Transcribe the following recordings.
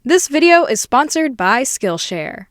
This video is sponsored by Skillshare.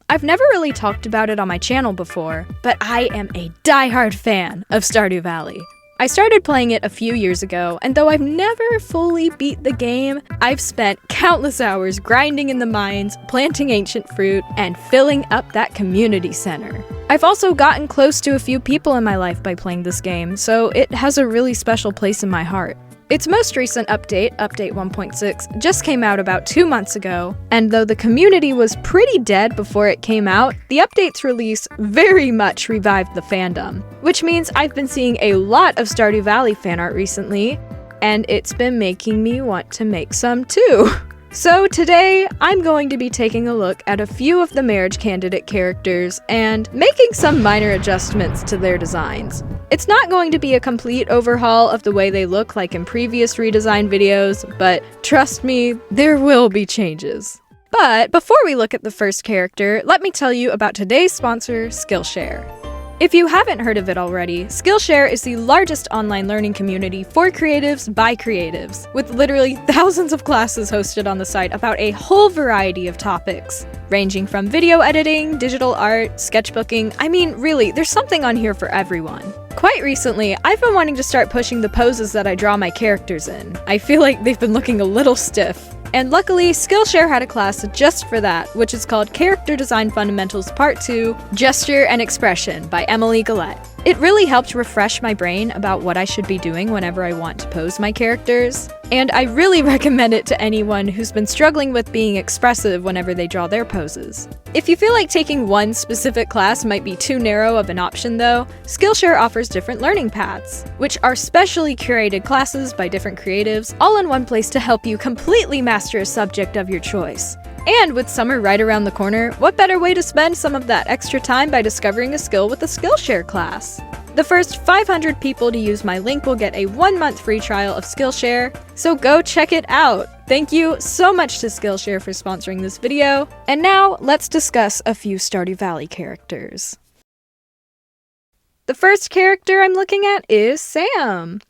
I've never really talked about it on my channel before, but I am a diehard fan of Stardew Valley. I started playing it a few years ago, and though I've never fully beat the game, I've spent countless hours grinding in the mines, planting ancient fruit, and filling up that community center. I've also gotten close to a few people in my life by playing this game, so it has a really special place in my heart. Its most recent update, Update 1.6, just came out about 2 months ago, and though the community was pretty dead before it came out, the update's release very much revived the fandom, which means I've been seeing a lot of Stardew Valley fan art recently, and it's been making me want to make some too. So today, I'm going to be taking a look at a few of the marriage candidate characters and making some minor adjustments to their designs. It's not going to be a complete overhaul of the way they look like in previous redesign videos, but trust me, there will be changes. But before we look at the first character, let me tell you about today's sponsor, Skillshare. If you haven't heard of it already, Skillshare is the largest online learning community for creatives by creatives, with literally thousands of classes hosted on the site about a whole variety of topics, ranging from video editing, digital art, sketchbooking. I mean, really, there's something on here for everyone. Quite recently, I've been wanting to start pushing the poses that I draw my characters in. I feel like they've been looking a little stiff. And luckily, Skillshare had a class just for that, which is called Character Design Fundamentals Part 2, Gesture and Expression by Emily Gillette. It really helped refresh my brain about what I should be doing whenever I want to pose my characters, and I really recommend it to anyone who's been struggling with being expressive whenever they draw their poses. If you feel like taking one specific class might be too narrow of an option though, Skillshare offers different learning paths, which are specially curated classes by different creatives, all in one place to help you completely master a subject of your choice. And with summer right around the corner, what better way to spend some of that extra time by discovering a skill with a Skillshare class? The first 500 people to use my link will get a 1-month free trial of Skillshare, so go check it out! Thank you so much to Skillshare for sponsoring this video, and now let's discuss a few Stardew Valley characters. The first character I'm looking at is Sam.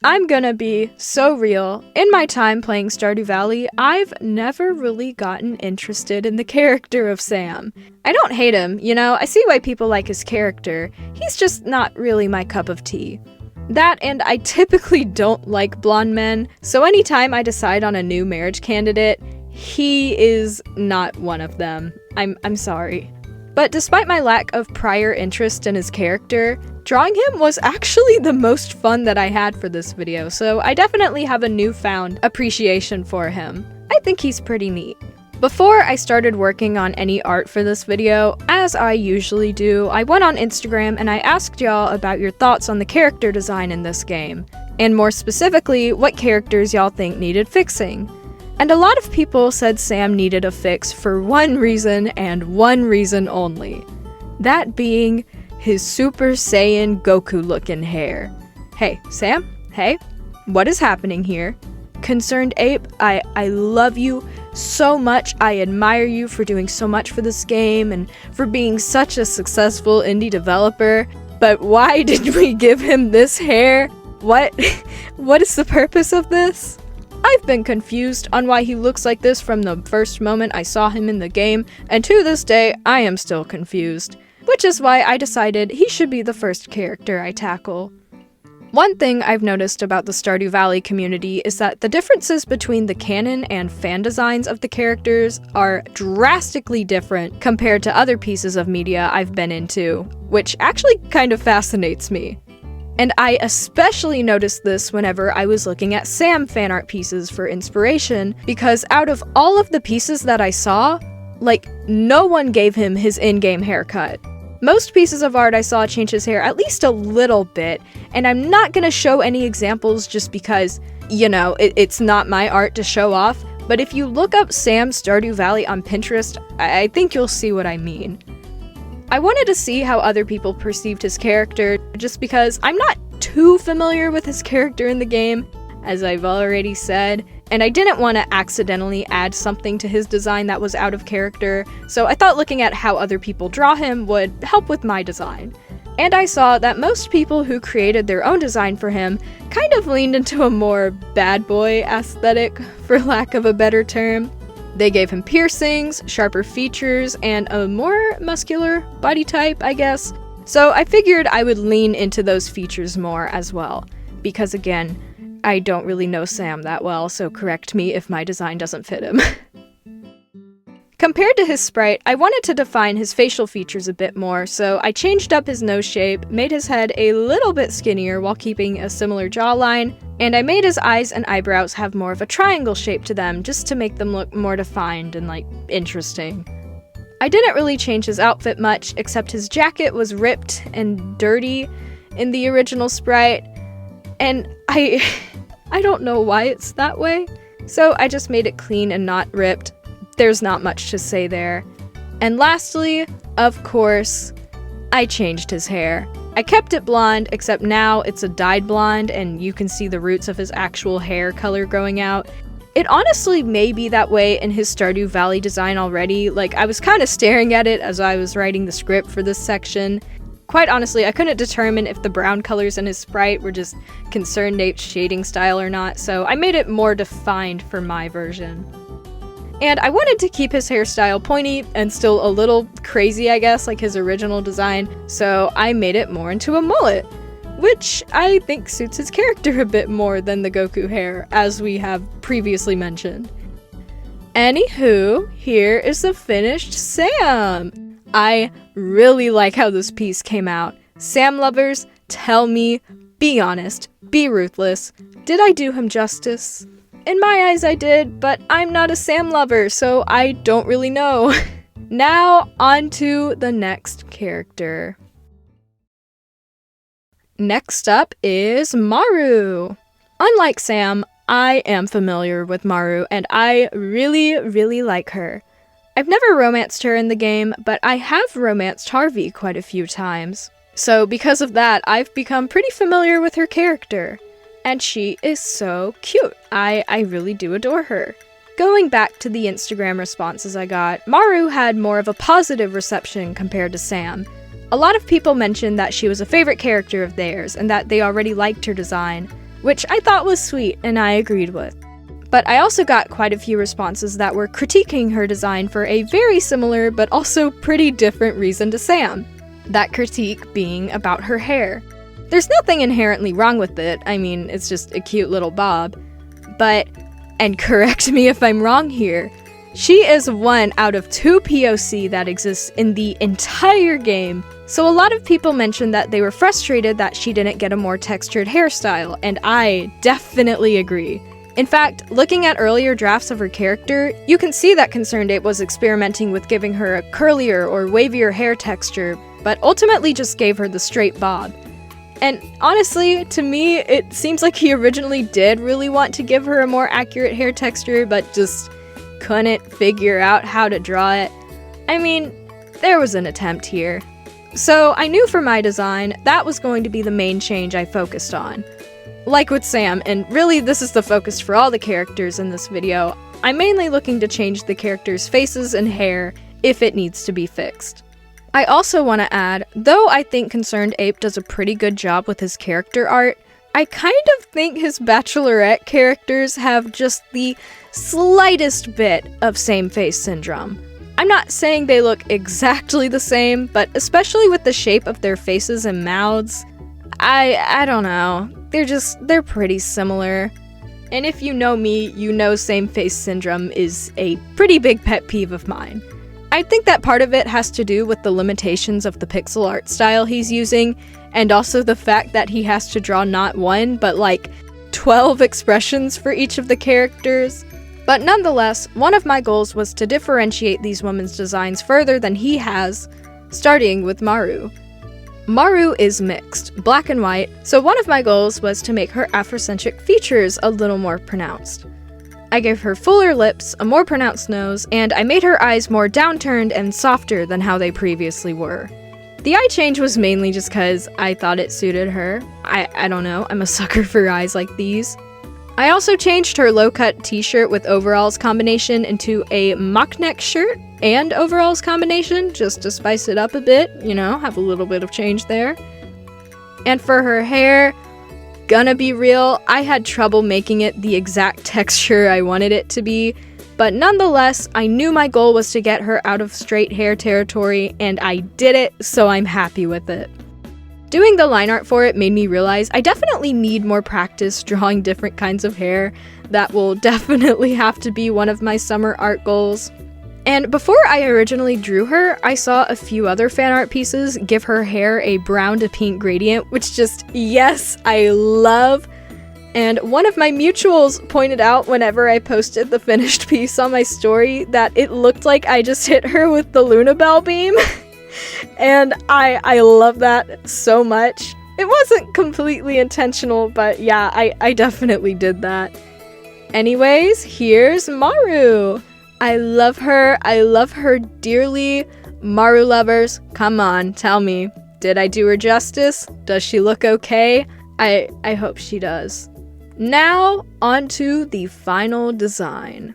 I'm gonna be so real. In my time playing Stardew Valley, I've never really gotten interested in the character of Sam. I don't hate him, you know, I see why people like his character. He's just not really my cup of tea. That and I typically don't like blonde men, so anytime I decide on a new marriage candidate, he is not one of them. I'm sorry. But despite my lack of prior interest in his character, drawing him was actually the most fun that I had for this video, so I definitely have a newfound appreciation for him. I think he's pretty neat. Before I started working on any art for this video, as I usually do, I went on Instagram and I asked y'all about your thoughts on the character design in this game, and more specifically, what characters y'all think needed fixing. And a lot of people said Sam needed a fix for one reason and one reason only. That being his Super Saiyan Goku looking hair. Hey, Sam? Hey? What is happening here? Concerned Ape, I love you so much. I admire you for doing so much for this game and for being such a successful indie developer. But why did we give him this hair? What is the purpose of this? I've been confused on why he looks like this from the first moment I saw him in the game, and to this day, I am still confused. Which is why I decided he should be the first character I tackle. One thing I've noticed about the Stardew Valley community is that the differences between the canon and fan designs of the characters are drastically different compared to other pieces of media I've been into, which actually kind of fascinates me. And I especially noticed this whenever I was looking at Sam fan art pieces for inspiration, because out of all of the pieces that I saw, like, no one gave him his in-game haircut. Most pieces of art I saw change his hair at least a little bit, and I'm not gonna show any examples just because, you know, it's not my art to show off, but if you look up Sam Stardew Valley on Pinterest, I think you'll see what I mean. I wanted to see how other people perceived his character, just because I'm not too familiar with his character in the game, as I've already said, and I didn't want to accidentally add something to his design that was out of character, so I thought looking at how other people draw him would help with my design. And I saw that most people who created their own design for him kind of leaned into a more bad boy aesthetic, for lack of a better term. They gave him piercings, sharper features, and a more muscular body type, I guess. So I figured I would lean into those features more as well, because again, I don't really know Sam that well, so correct me if my design doesn't fit him. Compared to his sprite, I wanted to define his facial features a bit more, so I changed up his nose shape, made his head a little bit skinnier while keeping a similar jawline, and I made his eyes and eyebrows have more of a triangle shape to them just to make them look more defined and, interesting. I didn't really change his outfit much, except his jacket was ripped and dirty in the original sprite, and I don't know why it's that way, so I just made it clean and not ripped. There's not much to say there. And lastly, of course, I changed his hair. I kept it blonde, except now it's a dyed blonde, and you can see the roots of his actual hair color growing out. It honestly may be that way in his Stardew Valley design already. I was kind of staring at it as I was writing the script for this section. Quite honestly, I couldn't determine if the brown colors in his sprite were just Concerned Ape's shading style or not, so I made it more defined for my version. And I wanted to keep his hairstyle pointy and still a little crazy, I guess, like his original design, so I made it more into a mullet, which I think suits his character a bit more than the Goku hair, as we have previously mentioned. Anywho, here is the finished Sam! I really like how this piece came out. Sam lovers, tell me, be honest, be ruthless, did I do him justice? In my eyes I did, but I'm not a Sam lover, so I don't really know. Now, on to the next character. Next up is Maru. Unlike Sam, I am familiar with Maru, and I really, really like her. I've never romanced her in the game, but I have romanced Harvey quite a few times. So because of that, I've become pretty familiar with her character. And she is so cute. I really do adore her. Going back to the Instagram responses I got, Maru had more of a positive reception compared to Sam. A lot of people mentioned that she was a favorite character of theirs and that they already liked her design, which I thought was sweet and I agreed with. But I also got quite a few responses that were critiquing her design for a very similar but also pretty different reason to Sam. That critique being about her hair. There's nothing inherently wrong with it, I mean, it's just a cute little bob. But, and correct me if I'm wrong here, she is one out of 2 POC that exists in the entire game, so a lot of people mentioned that they were frustrated that she didn't get a more textured hairstyle, and I definitely agree. In fact, looking at earlier drafts of her character, you can see that Concerned Ape was experimenting with giving her a curlier or wavier hair texture, but ultimately just gave her the straight bob. And honestly, to me, it seems like he originally did really want to give her a more accurate hair texture, but just couldn't figure out how to draw it. I mean, there was an attempt here. So I knew for my design, that was going to be the main change I focused on. Like with Sam, and really this is the focus for all the characters in this video, I'm mainly looking to change the characters' faces and hair if it needs to be fixed. I also want to add, though I think Concerned Ape does a pretty good job with his character art, I kind of think his Bachelorette characters have just the slightest bit of same-face syndrome. I'm not saying they look exactly the same, but especially with the shape of their faces and mouths, I don't know, they're pretty similar. And if you know me, you know same-face syndrome is a pretty big pet peeve of mine. I think that part of it has to do with the limitations of the pixel art style he's using, and also the fact that he has to draw not one, but 12 expressions for each of the characters. But nonetheless, one of my goals was to differentiate these women's designs further than he has, starting with Maru. Maru is mixed, black and white, so one of my goals was to make her Afrocentric features a little more pronounced. I gave her fuller lips, a more pronounced nose, and I made her eyes more downturned and softer than how they previously were. The eye change was mainly just because I thought it suited her. I don't know, I'm a sucker for eyes like these. I also changed her low-cut t-shirt with overalls combination into a mock neck shirt and overalls combination, just to spice it up a bit, have a little bit of change there. And for her hair, gonna be real, I had trouble making it the exact texture I wanted it to be, But nonetheless, I knew my goal was to get her out of straight hair territory, and I did it, so I'm happy with it. Doing the line art for it made me realize I definitely need more practice drawing different kinds of hair. That will definitely have to be one of my summer art goals. And before I originally drew her, I saw a few other fan art pieces give her hair a brown to pink gradient, which just, yes, I love. And one of my mutuals pointed out whenever I posted the finished piece on my story that it looked like I just hit her with the Lunabelle beam. And I love that so much. It wasn't completely intentional, but yeah, I definitely did that. Anyways, here's Maru. I love her dearly. Maru lovers, come on, tell me, did I do her justice? Does she look okay? I hope she does. Now, on to the final design.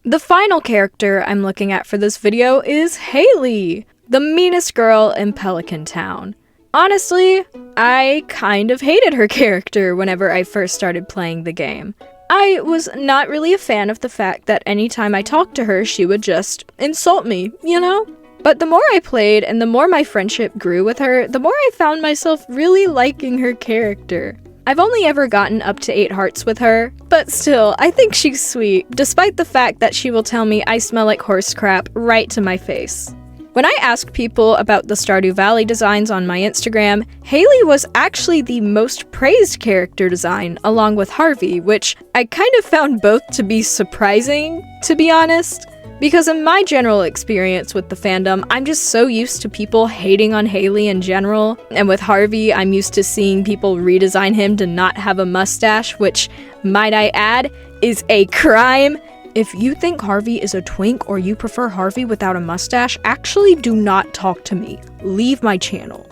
The final character I'm looking at for this video is Haley, the meanest girl in Pelican Town. Honestly, I kind of hated her character whenever I first started playing the game. I was not really a fan of the fact that anytime I talked to her, she would just insult me, you know? But the more I played and the more my friendship grew with her, the more I found myself really liking her character. I've only ever gotten up to 8 hearts with her, but still, I think she's sweet, despite the fact that she will tell me I smell like horse crap right to my face. When I ask people about the Stardew Valley designs on my Instagram, Haley was actually the most praised character design, along with Harvey, which I kind of found both to be surprising, to be honest. Because in my general experience with the fandom, I'm just so used to people hating on Haley in general, and with Harvey, I'm used to seeing people redesign him to not have a mustache, which, might I add, is a crime. If you think Harvey is a twink or you prefer Harvey without a mustache, actually do not talk to me. Leave my channel.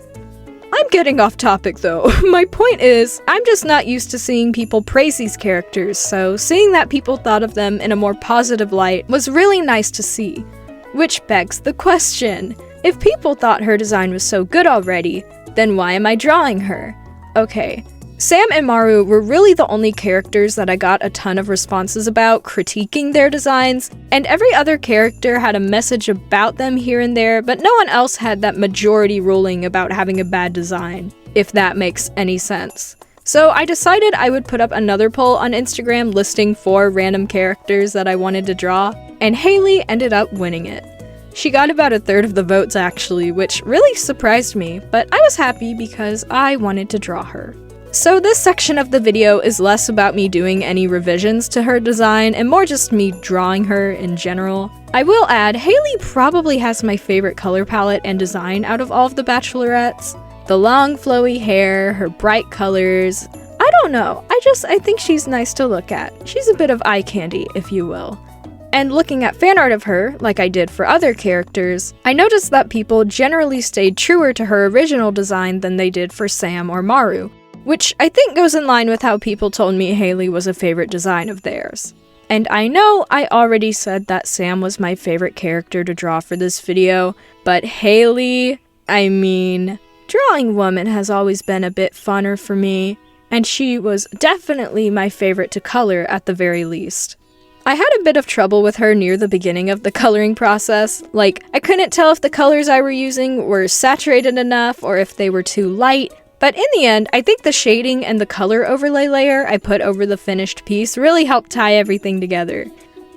I'm getting off topic though. My point is, I'm just not used to seeing people praise these characters, so seeing that people thought of them in a more positive light was really nice to see. Which begs the question, if people thought her design was so good already, then why am I drawing her? Okay, Sam and Maru were really the only characters that I got a ton of responses about critiquing their designs, and every other character had a message about them here and there, but no one else had that majority ruling about having a bad design, if that makes any sense. So I decided I would put up another poll on Instagram listing 4 random characters that I wanted to draw, and Haley ended up winning it. She got about 1/3 of the votes actually, which really surprised me, but I was happy because I wanted to draw her. So this section of the video is less about me doing any revisions to her design and more just me drawing her in general. I will add, Haley probably has my favorite color palette and design out of all of the bachelorettes. The long flowy hair, her bright colors, I don't know, I think she's nice to look at. She's a bit of eye candy, if you will. And looking at fan art of her, like I did for other characters, I noticed that people generally stayed truer to her original design than they did for Sam or Maru, which I think goes in line with how people told me Haley was a favorite design of theirs. And I know I already said that Sam was my favorite character to draw for this video, but Haley, I mean, drawing woman has always been a bit funner for me, and she was definitely my favorite to color at the very least. I had a bit of trouble with her near the beginning of the coloring process, like I couldn't tell if the colors I were using were saturated enough or if they were too light. But in the end, I think the shading and the color overlay layer I put over the finished piece really helped tie everything together.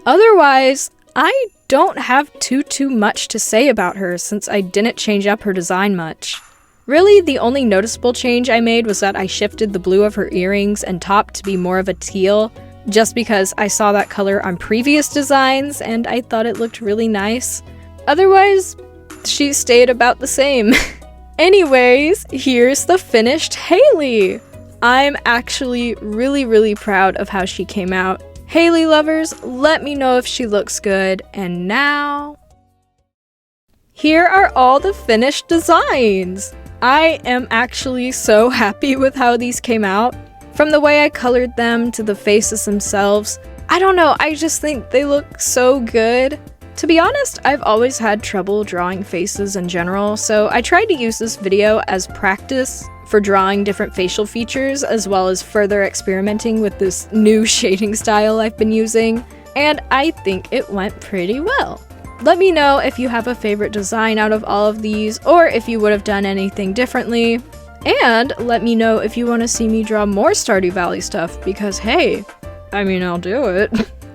Otherwise, I don't have too much to say about her since I didn't change up her design much. Really, the only noticeable change I made was that I shifted the blue of her earrings and top to be more of a teal, just because I saw that color on previous designs and I thought it looked really nice. Otherwise, she stayed about the same. Anyways, here's the finished Haley! I'm actually really proud of how she came out. Haley lovers, let me know if she looks good, and now... Here are all the finished designs! I am actually so happy with how these came out. From the way I colored them to the faces themselves, I don't know, I just think they look so good. To be honest, I've always had trouble drawing faces in general, so I tried to use this video as practice for drawing different facial features, as well as further experimenting with this new shading style I've been using, and I think it went pretty well. Let me know if you have a favorite design out of all of these, or if you would have done anything differently. And let me know if you want to see me draw more Stardew Valley stuff, because hey, I mean, I'll do it.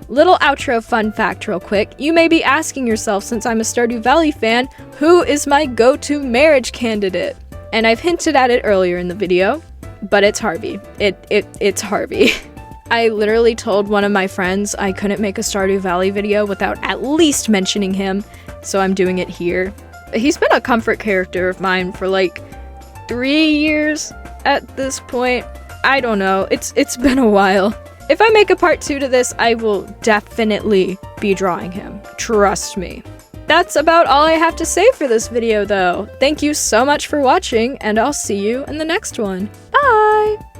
Little outro fun fact real quick. You may be asking yourself, since I'm a Stardew Valley fan, who is my go-to marriage candidate? And I've hinted at it earlier in the video, but it's Harvey. It's Harvey. I literally told one of my friends I couldn't make a Stardew Valley video without at least mentioning him, so I'm doing it here. He's been a comfort character of mine for like 3 years at this point. I don't know, it's been a while. If I make a part 2 to this, I will definitely be drawing him. Trust me. That's about all I have to say for this video though. Thank you so much for watching, and I'll see you in the next one. Bye!